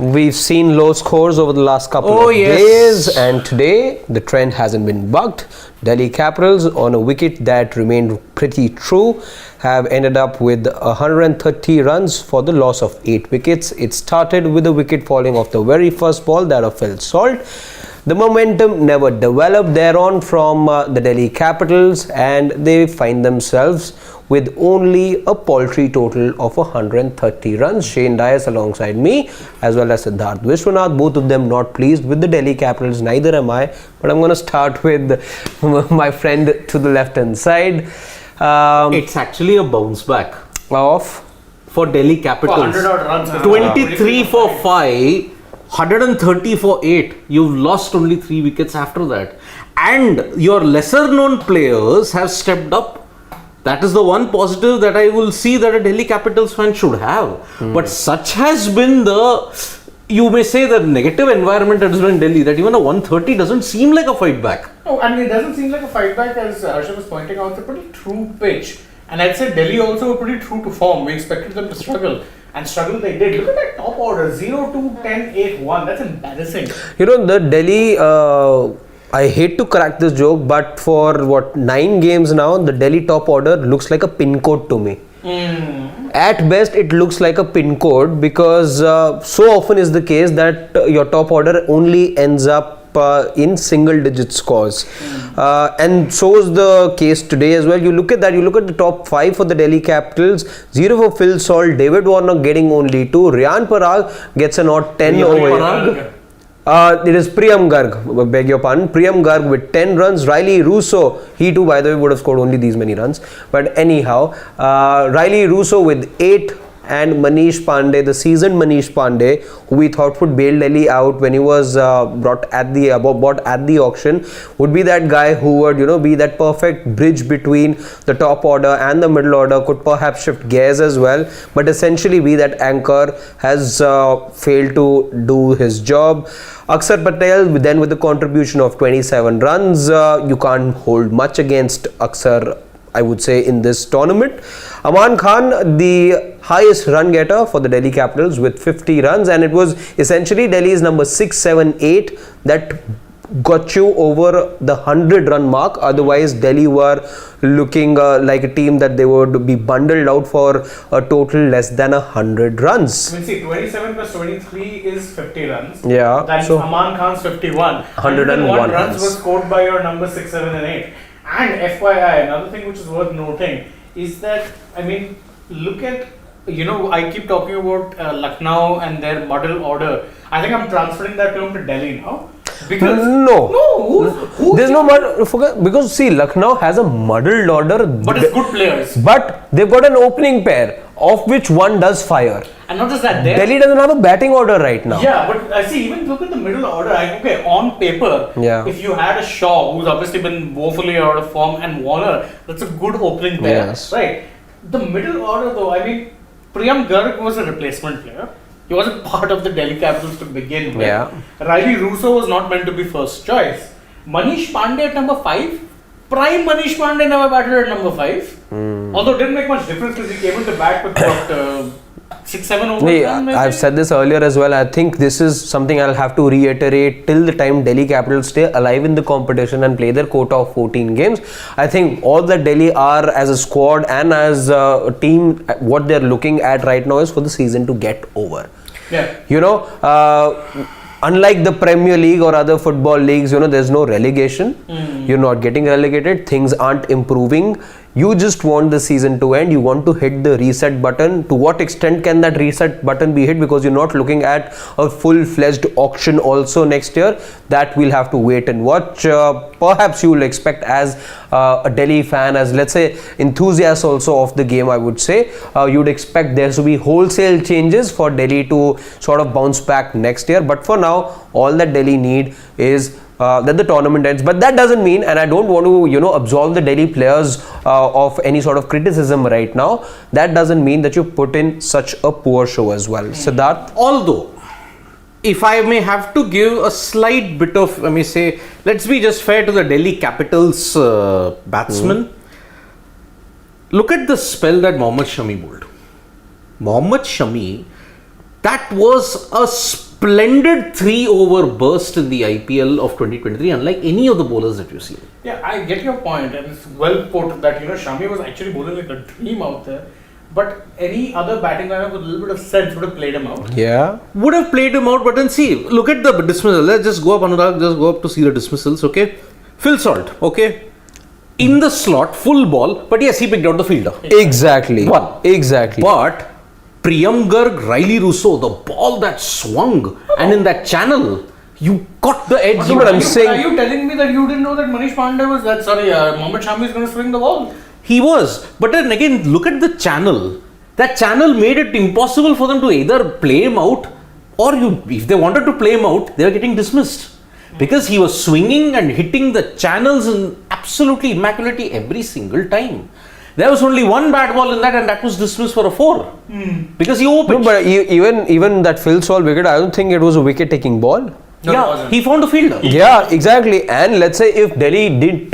We've seen low scores over the last couple of days, and today the trend hasn't been bucked. Delhi Capitals, on a wicket that remained pretty true, have ended up with 130 runs for the loss of 8 wickets. It started with a wicket falling off the very first ball that fell short. The momentum never developed thereon from the Delhi Capitals, and they find themselves with only a paltry total of 130 runs. Shane Dyas alongside me, as well as Siddharth Vishwanath, both of them not pleased with the Delhi Capitals. Neither am I, but I'm going to start with my friend to the left hand side. It's actually a bounce back for Delhi Capitals. 100 odd runs. 23 for 5, 130 for 8. You've lost only 3 wickets after that. And your lesser known players have stepped up. That is the one positive that I will see that a Delhi Capitals fan should have. But such has been you may say, the negative environment that has been in Delhi, that even a 130 doesn't seem like a fight back. Oh, and it doesn't seem like a fight back, as Harsha was pointing out. It's a pretty true pitch. And I'd say Delhi also were pretty true to form. We expected them to struggle. And struggle they did. Look at that top order, 0-2, 10, 8, 1. That's embarrassing. You know, the Delhi, I hate to crack this joke, but for 9 games now, the Delhi top order looks like a pin code to me. At best, it looks like a pin code, because so often is the case that your top order only ends up in single digit scores, and so is the case today as well. You look at the top 5 for the Delhi Capitals: 0 for Phil Salt, David Warner getting only 2, Riyan Parag gets an odd 10 over. It is Priyam Garg, beg your pardon, Priyam Garg with 10 runs. Riley Russo, he too by the way would have scored only these many runs, but anyhow, Riley Russo with 8, and Manish Pandey, the seasoned Manish Pandey, who we thought would bail Delhi out when he was bought at the auction, would be that guy who would be that perfect bridge between the top order and the middle order, could perhaps shift gears as well, but essentially be that anchor, has failed to do his job. Akshar Patel, then with the contribution of 27 runs, you can't hold much against Akshar, I would say, in this tournament. Aman Khan, the highest run getter for the Delhi Capitals with 50 runs, and it was essentially Delhi's number 6, 7, 8 that got you over the 100 run mark. Otherwise, Delhi were looking like a team that they would be bundled out for a total less than 100 runs. I mean, see, 27 plus 23 is 50 runs. Yeah. That's so Aman Khan's 51. 101 runs were scored by your number 6, 7 and 8. And FYI, another thing which is worth noting is that, I mean, look at, I keep talking about Lucknow and their muddle order. I think I'm transferring that term to Delhi now. Because there's no muddle, because see, Lucknow has a muddled order, but it's good players. But they've got an opening pair, of which one does fire. And not just that, Delhi doesn't have a batting order right now. Yeah, but I see, even look at the middle order. On paper, if you had a Shaw, who's obviously been woefully out of form, and Warner, that's a good opening pair. Yes. Right. The middle order, though, I mean, Priyam Garg was a replacement player. He wasn't part of the Delhi Capitals to begin with. Yeah. Riley Russo was not meant to be first choice. Manish Pandey at number 5. Prime Manish Pandey never batted at number 5. Although it didn't make much difference because he came into bat with 6, 7 overs. I've said this earlier as well. I think this is something I'll have to reiterate till the time Delhi Capitals stay alive in the competition and play their quota of 14 games. I think all that Delhi are as a squad and as a team, what they're looking at right now is for the season to get over. Yeah. Unlike the Premier League or other football leagues, there's no relegation. You're not getting relegated. Things aren't improving. You just want the season to end. You want to hit the reset button. To what extent can that reset button be hit? Because you're not looking at a full-fledged auction also next year. That we'll have to wait and watch. Perhaps you will expect as a Delhi fan, as let's say enthusiast also of the game, I would say, you'd expect there to be wholesale changes for Delhi to sort of bounce back next year. But for now, all that Delhi need is that the tournament ends. But that doesn't mean, and I don't want to absolve the Delhi players of any sort of criticism right now, that doesn't mean that you put in such a poor show as well. Siddharth? Although, if I may have to give a slight bit of, let me say, let's be just fair to the Delhi Capitals batsmen. Look at the spell that Mohammad Shami bowled. Mohammad Shami, that was a splendid 3-over burst in the IPL of 2023, unlike any of the bowlers that you've seen. Yeah, I get your point, and it's well put that Shami was actually bowling like a dream out there. But any other batting lineup with a little bit of sense would have played him out. Yeah. Would have played him out, but then see, look at the dismissal. Let's just go up, Anurag, just go up to see the dismissals, okay? Phil Salt, okay? In the slot, full ball, but yes, he picked out the fielder. Exactly. One. Exactly. But Priyam Garg, Riley Russo, the ball that swung, and in that channel, you got the edge. No, but I'm saying- Are you telling me that you didn't know that Manish Pandey was that? Sorry, Mohammad Shami is going to swing the ball. He was, but then again, look at the channel. That channel made it impossible for them to either play him out, or if they wanted to play him out, they were getting dismissed. Because he was swinging and hitting the channels in absolutely immaculately every single time. There was only one bad ball in that, and that was dismissed for a 4. Because he opened. No, but even that Phil Salt wicket, I don't think it was a wicket-taking ball. No, it Yeah, wasn't. he found a fielder. Yeah, exactly. And let's say if Delhi did,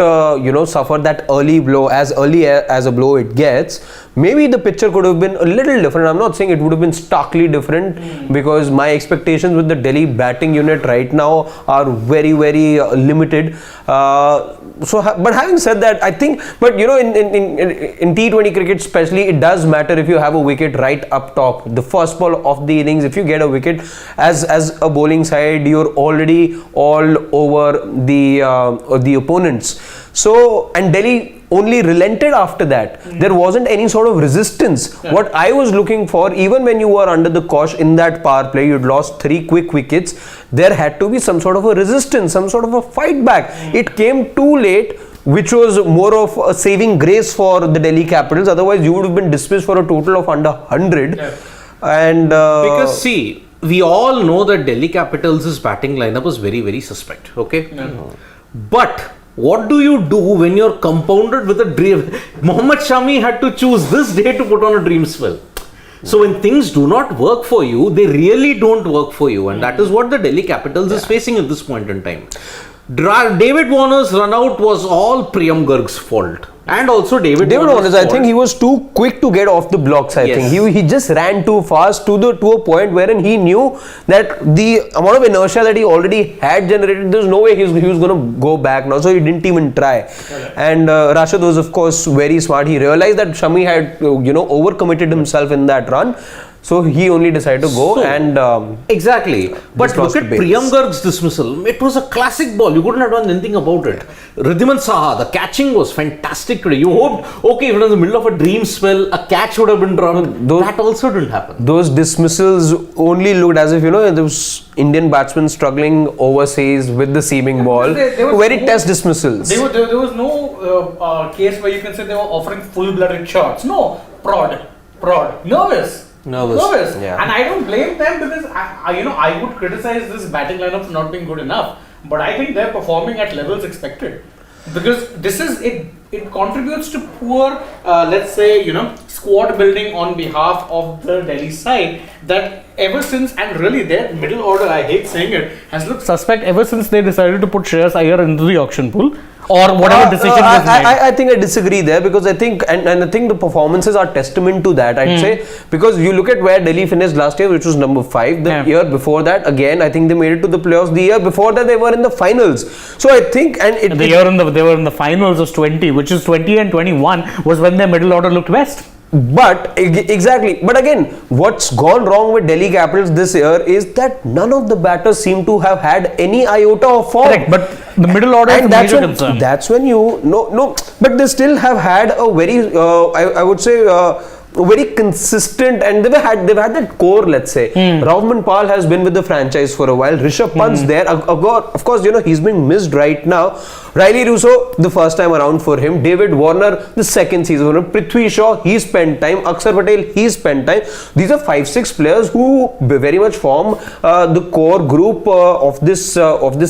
suffer that early blow, as early as a blow it gets, maybe the picture could have been a little different. I'm not saying it would have been starkly different because my expectations with the Delhi batting unit right now are very, very limited. But having said that, I think, but in T20 cricket especially, it does matter if you have a wicket right up top. The first ball of the innings, if you get a wicket as a bowling side, you're already all over the opponents. So, and Delhi only relented after that. There wasn't any sort of resistance. Yeah. What I was looking for, even when you were under the cosh in that power play, you'd lost 3 quick wickets, there had to be some sort of a resistance, some sort of a fight back. It came too late, which was more of a saving grace for the Delhi Capitals. Otherwise, you would have been dismissed for a total of under 100. Yeah. And Because see, we all know that Delhi Capitals' batting lineup was very, very suspect. Okay, but what do you do when you're compounded with a dream? Mohammad Shami had to choose this day to put on a dream spell. So when things do not work for you, they really don't work for you, and that is what the Delhi Capitals is facing at this point in time. David Warner's run out was all Priyam Garg's fault, and also David Warner's, I fault. think he was too quick to get off the blocks. I Yes. think he just ran too fast to a point wherein he knew that the amount of inertia that he already had generated, there's no way he was going to go back now. So he didn't even try. And Rashid was, of course, very smart. He realized that Shami had overcommitted himself in that run. So he only decided to go Exactly. But just look lost at the base. Priyam Garg's dismissal. It was a classic ball. You couldn't have done anything about it. Ridhiman Saha, the catching was fantastic today. You hoped, okay, if it was in the middle of a dream spell, a catch would have been drawn. That also didn't happen. Those dismissals only looked as if, there was Indian batsmen struggling overseas with the seaming ball. There was Very no- test dismissals. There was no case where you can say they were offering full-blooded shots. No, prod, nervous. Yeah. And I don't blame them because I would criticize this batting lineup for not being good enough, but I think they're performing at levels expected because this is it. It contributes to poor, let's say, squad building on behalf of the Delhi side that ever since, and really their middle order, I hate saying it, has looked suspect ever since they decided to put Shreyas Iyer into the auction pool or whatever decision was made. I think I disagree there because I think and I think the performances are testament to that. I'd say because you look at where Delhi finished last year, which was number 5. The year before that, again, I think they made it to the playoffs. The year before that, they were in the finals. So I think They were in the finals of 20, which is 20 and 21 was when their middle order looked best. But exactly. But again, what's gone wrong with Delhi Capitals this year is that none of the batters seem to have had any iota of form. Correct, but the middle order is a major concern. That's when but they still have had a very, I would say, very consistent, and they've had that core. Let's say Rahman Pal has been with the franchise for a while. Rishabh Pant's there. Of course, he's been missed right now. Riley Russo, the first time around for him. David Warner, the second season. Prithvi Shaw, he spent time. Akshar Patel, he spent time. These are 5-6 players who very much form the core group of this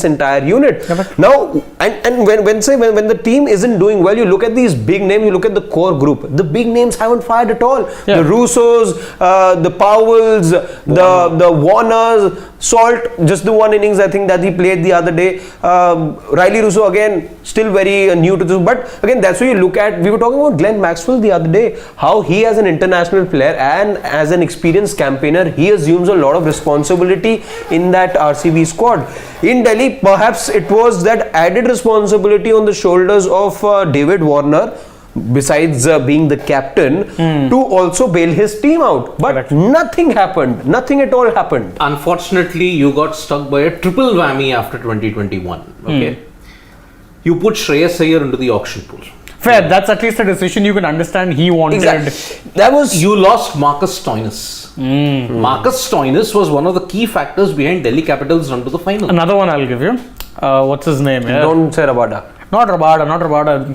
entire unit. Now, and when the team isn't doing well, you look at these big names. You look at the core group. The big names haven't fired at all. The Russos, the Powells, the Warners, Salt, just the one innings I think that he played the other day. Riley Russo again, still very new to this. But again, that's where you look at. We were talking about Glenn Maxwell the other day. How he, as an international player and as an experienced campaigner, he assumes a lot of responsibility in that RCB squad. In Delhi, perhaps it was that added responsibility on the shoulders of David Warner, besides being the captain, to also bail his team out. But Correct. nothing happened. Nothing at all happened. Unfortunately, you got stuck by a triple whammy after 2021. Okay, you put Shreyas Iyer into the auction pool. Fair, that's at least a decision you can understand he wanted. Exactly. That was You lost Marcus Stoinis. Marcus Stoinis was one of the key factors behind Delhi Capitals' run to the final. Another one I'll give you. What's his name? Yeah. Don't say Rabada. Not Rabada.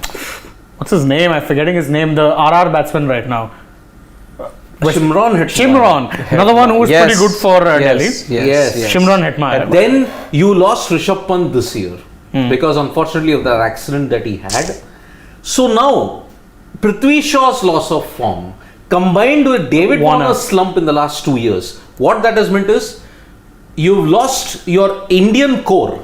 What's his name? I'm forgetting his name. The RR batsman right now. Shimron Hetmeyer. Shimron. Another one who's pretty good for Delhi. Yes. Shimron Hetmeyer. Then you lost Rishabh Pant this year because unfortunately of that accident that he had. So now, Prithvi Shaw's loss of form combined with David Warner's slump in the last 2 years, what that has meant is you've lost your Indian core.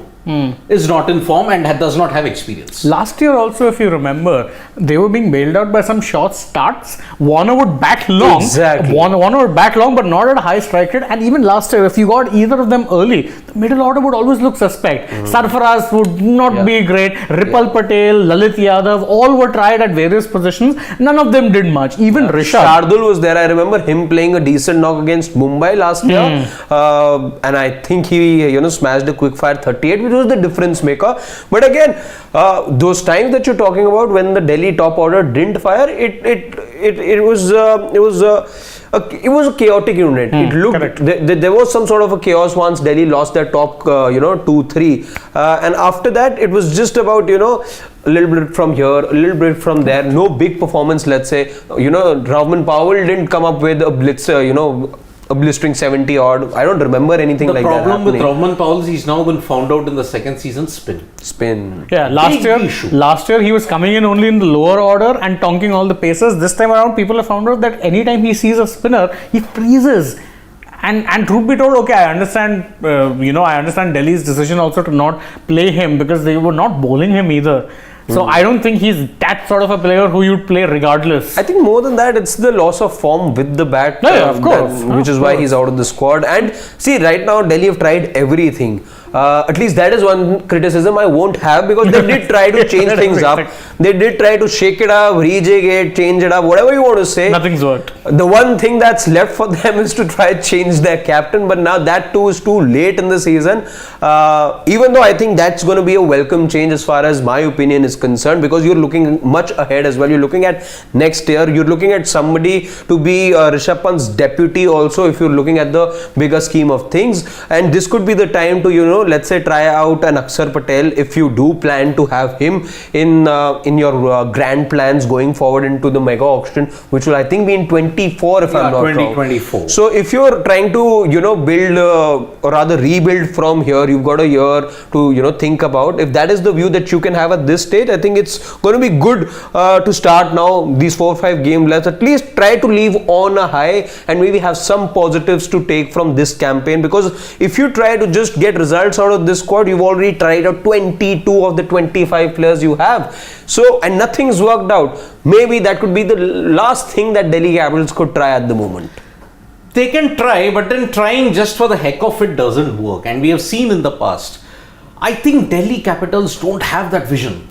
Is not in form and does not have experience. Last year also, if you remember, they were being bailed out by some short starts. Warner would bat long. Exactly. Warner would bat long, but not at a high strike rate. And even last year, if you got either of them early, the middle order would always look suspect. Sarfaraz would not be great. Ripal Patel, Lalit Yadav, all were tried at various positions. None of them did much. Even Rishabh. Shardul was there. I remember him playing a decent knock against Mumbai last year, and I think he smashed a quick fire 38, which was the difference maker. But again, those times that you're talking about when the Delhi top order didn't fire, it was a chaotic unit. It looked there was some sort of a chaos once Delhi lost their top 2-3, and after that it was just about a little bit from here, a little bit from there. No big performance, let's say. Rahman Powell didn't come up with a blitzer, a blistering 70 odd. I don't remember anything like that. The problem with happening. Rahman Powell is he's now been found out in the second season spin. Yeah, issue. last year he was coming in only in the lower order and tonking all the paces. This time around, people have found out that anytime he sees a spinner, he freezes. And truth be told, okay, I understand. I understand Delhi's decision also to not play him because they were not bowling him either. So I don't think he's that sort of a player who you'd play regardless. I think more than that, it's the loss of form with the bat, of course. which is why he's out of the squad. And see, right now Delhi have tried everything. At least that is one criticism I won't have, because they did try to change things up. They did try to shake it up, rejig it, change it up, whatever you want to say. Nothing's worked. The one thing that's left for them is to try to change their captain, but now that too is too late in the season. Even though I think that's going to be a welcome change as far as my opinion is concerned, because you're looking much ahead as well. You're looking at next year. You're looking at somebody to be Rishabh Pant's deputy also, if you're looking at the bigger scheme of things. And this could be the time to, let's say, try out an Akshar Patel if you do plan to have him in your grand plans going forward into the mega auction, which will I think be in 24 if I'm not wrong. 2024. So if you're trying to build or rather rebuild from here, you've got a year to think about. If that is the view that you can have at this stage, I think it's going to be good to start now these 4 or 5 game left. At least try to leave on a high and maybe have some positives to take from this campaign, because if you try to just get results out of this squad, you've already tried out 22 of the 25 players you have. So, and nothing's worked out. Maybe that could be the last thing that Delhi Capitals could try at the moment. They can try, but then trying just for the heck of it doesn't work. And we have seen in the past, I think Delhi Capitals don't have that vision.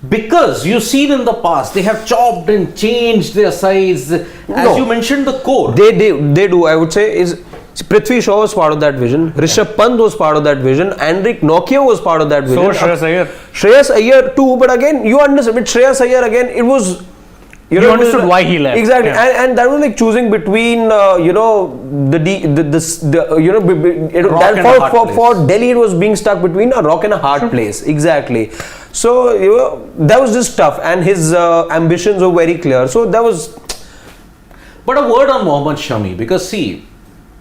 Because you've seen in the past, they have chopped and changed their size. As you mentioned, the core. They do. I would say Prithvi Shaw was part of that vision. Rishabh Pant was part of that vision. Enric Nokia was part of that vision. So Shreyas Iyer. Shreyas Iyer too. But again, you understand. With Shreyas Iyer again, it was. You understood why he left. Exactly, Yeah. and that was like choosing between for Delhi it was being stuck between a rock and a hard place. Exactly. So that was just tough, and his ambitions were very clear. So that was. But a word on Mohammad Shami, because see,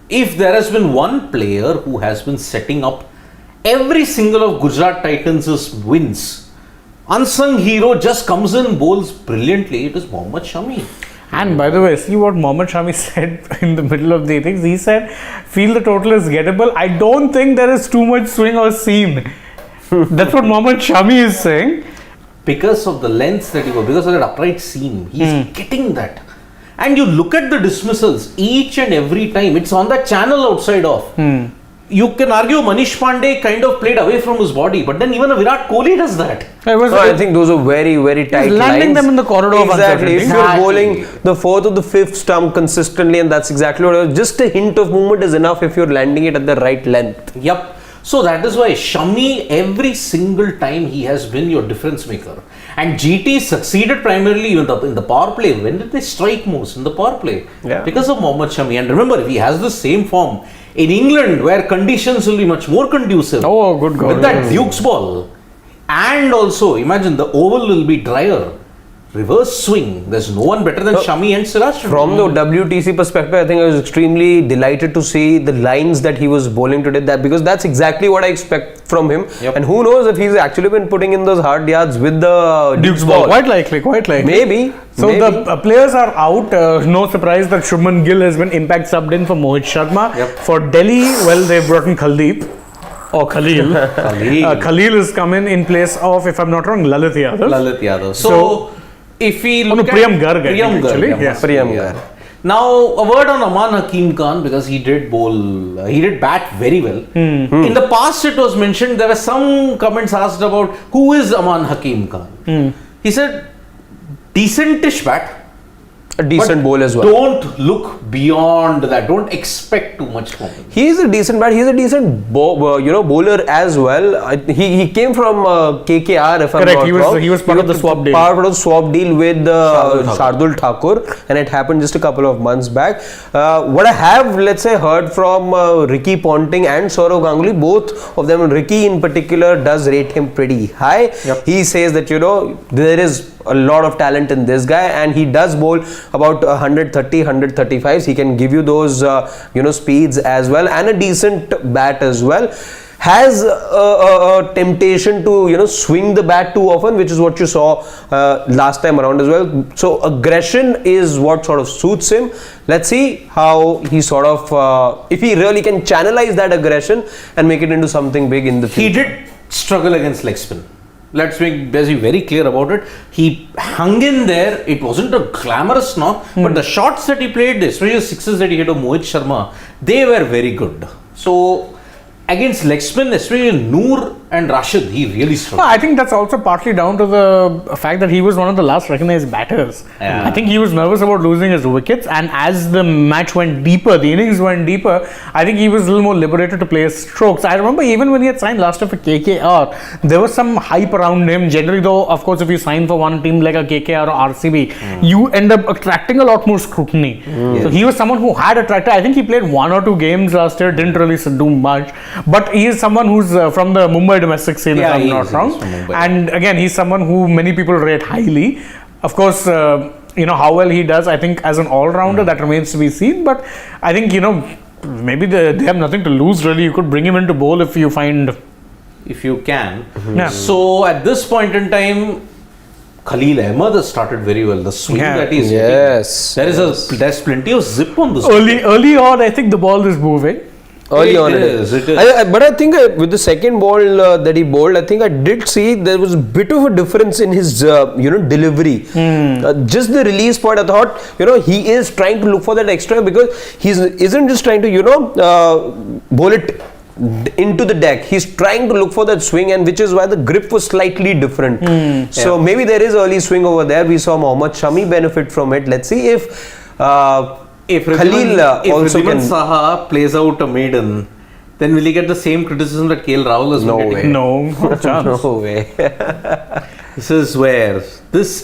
if there has been one player who has been setting up every single of Gujarat Titans' wins, unsung hero, just comes in, bowls brilliantly, it is Mohammad Shami. And by the way, see what Mohammad Shami said in the middle of the innings. He said, "Feel the total is gettable." I don't think there is too much swing or seam. That's what Mohammad Shami is saying. Because of the length that because of that upright seam, he's getting that. And you look at the dismissals each and every time, it's on that channel outside off. You can argue Manish Pandey kind of played away from his body, but then even a Virat Kohli does that. I think those are very, very tight lines. Landing them in the corridor of exactly. If uncertainty. you're bowling the fourth or the fifth stump consistently, and that's exactly what it was, just a hint of movement is enough if you're landing it at the right length. Yep. So that is why Shami, every single time he has been your difference maker. And GT succeeded primarily in the power play. When did they strike most? In the power play. Yeah. Because of Mohammad Shami. And remember, if he has the same form in England, where conditions will be much more conducive. Oh, good God. With that Duke's ball. And also, imagine the oval will be drier. Reverse swing. There's no one better than Shami and Siraj. From the WTC perspective, I think I was extremely delighted to see the lines that he was bowling today. Because that's exactly what I expect from him. Yep. And who knows if he's actually been putting in those hard yards with the Duke's ball. Quite likely. Maybe. So the players are out. No surprise that Shubman Gill has been impact subbed in for Mohit Sharma. Yep. For Delhi, well, they've brought in Kuldeep. Or Khalil. Khalil is coming in place of, if I'm not wrong, Lalit Yadav. So if we look at Priyam Garg, actually. Yeah. Priyam Garg. Now, a word on Aman Hakim Khan, because he did bat very well. In the past, it was mentioned, there were some comments asked about who is Aman Hakim Khan. He said, decentish bat. A decent bowl as well. Don't look beyond that. Don't expect too much from him. He is a decent bat. He is a decent bowler as well. He came from KKR, if I'm not wrong. He was part of the swap deal. Part of the swap deal with Shardul Thakur, and it happened just a couple of months back. What I have, let's say, heard from Ricky Ponting and Saurav Ganguly, both of them, Ricky in particular, does rate him pretty high. Yep. He says that there is a lot of talent in this guy, and he does bowl about 130, 135s. He can give you those speeds as well, and a decent bat as well. Has a temptation to swing the bat too often, which is what you saw last time around as well. So aggression is what sort of suits him. Let's see how he sort of if he really can channelize that aggression and make it into something big in the future. He did struggle against leg spin. Let's be very clear about it. He hung in there. It wasn't a glamorous knock, but the shots that he played, especially the sixes that he hit of Mohit Sharma, they were very good. So against leg spin, especially Noor and Rashid, he really struggled. I think that's also partly down to the fact that he was one of the last recognized batters. Yeah. I think he was nervous about losing his wickets, and as the match went deeper, the innings went deeper, I think he was a little more liberated to play his strokes. I remember even when he had signed last year for KKR, there was some hype around him. Generally though, of course, if you sign for one team like a KKR or RCB, you end up attracting a lot more scrutiny. So he was someone who had attracted, I think he played 1 or 2 games last year, didn't really do much, but he is someone who's from the Mumbai domestic scene, if I'm not wrong. And again, he's someone who many people rate highly. Of course, how well he does, I think as an all-rounder, that remains to be seen. But I think, maybe they have nothing to lose really. You could bring him into bowl if you find... If you can. Yeah. So at this point in time, Khalil Ahmed has started very well. The swing that he's hitting. There's plenty of zip on this. Early on, I think the ball is moving. Early on it is. But I think with the second ball that he bowled, I think I did see there was a bit of a difference in his delivery. Just the release point, I thought he is trying to look for that extra, because he isn't just trying to bowl it into the deck. He's trying to look for that swing, and which is why the grip was slightly different. So maybe there is early swing over there. We saw Mohammad Shami benefit from it. Let's see if Khalil also can. Saha plays out a maiden, then will he get the same criticism that KL Rahul is getting? No, no chance. No way. This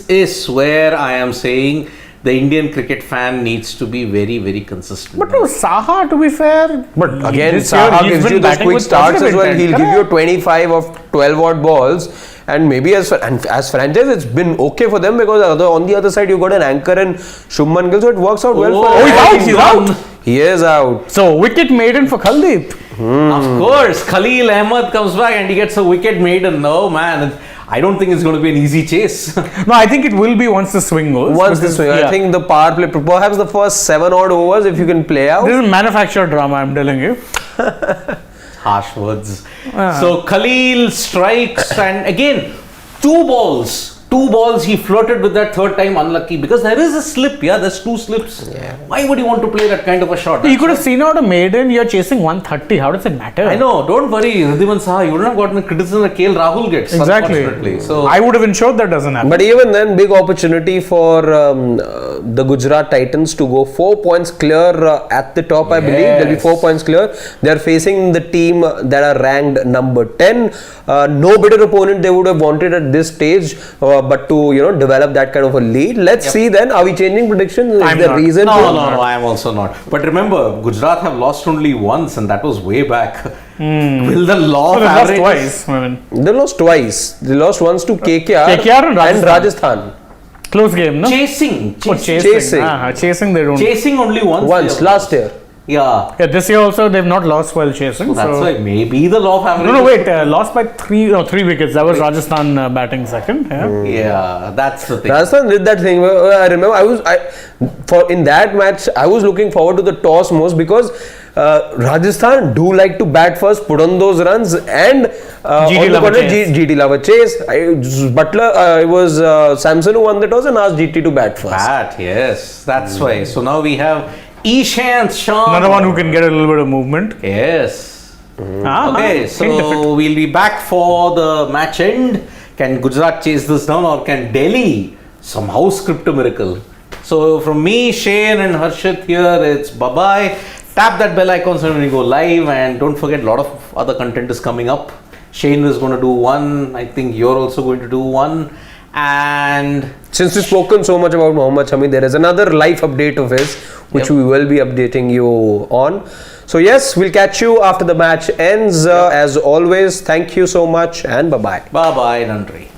is where I am saying the Indian cricket fan needs to be very, very consistent. But no, Saha, to be fair, but again, Saha gives you those quick starts as well. He'll give you 25 of 12 odd balls. And maybe as franchise, it's been okay for them, because on the other side, you've got an anchor and Shubman Gill, so it works out well for him. He's out. He is out. So, wicket maiden for Kuldeep. Of course, Khalil Ahmed comes back and he gets a wicket maiden. No, man. I don't think it's going to be an easy chase. No, I think it will be once the swing goes. Once this way, I think the power play, perhaps the first 7 odd overs, if you can play out. This is manufactured drama, I'm telling you. Harsh words. So Khalil strikes, and again, two balls he flirted with that third time, unlucky, because there is a slip. There's 2 slips. Why would you want to play that kind of a shot? You could have seen out a maiden, you're chasing 130. How does it matter? I know, don't worry, Ridhiman Saha, you wouldn't have gotten the criticism that KL Rahul gets. Exactly. Unfortunately. So I would have ensured that doesn't happen. But even then, big opportunity for the Gujarat Titans to go 4 points clear at the top, I believe. They'll be 4 points clear. They're facing the team that are ranked number 10. No better opponent they would have wanted at this stage, but to develop that kind of a lead. Let's see then. Are we changing predictions? Is I'm there not. reason No, to? I am also not. But remember, Gujarat have lost only once, and that was way back. Will the law of They lost averages- twice. I mean, They lost twice. They lost once to KKR, KKR and Rajasthan. close game, no? Chasing. Chasing. Chasing, they don't. Chasing only once. Once, they have last lost. year. Yeah. Yeah, this year also they've not lost while chasing. So that's so. why maybe the law of averages. No, wait. Lost by 3 wickets. That was Rajasthan batting second. Yeah. Yeah, that's the thing. Rajasthan did that thing. I remember in that match I was looking forward to the toss most because Rajasthan do like to bat first, put on those runs, and GT love a chase. GT love a chase. It was Samson who won the toss and asked GT to bat first. Yes, that's why. So now we have Ishant Sharma. Another one who can get a little bit of movement. Yes. Uh-huh. Okay, so we'll be back for the match end. Can Gujarat chase this down, or can Delhi somehow script a miracle? So from me, Shane and Harshit here, it's bye-bye. Tap that bell icon so when we go live, and don't forget, a lot of other content is coming up. Shane is going to do one. I think you're also going to do one. And Since we've spoken so much about Mohammad Shami, there is another live update of his, which we will be updating you on. So yes, we'll catch you after the match ends. As always, thank you so much and bye-bye. bye-bye, Nandri.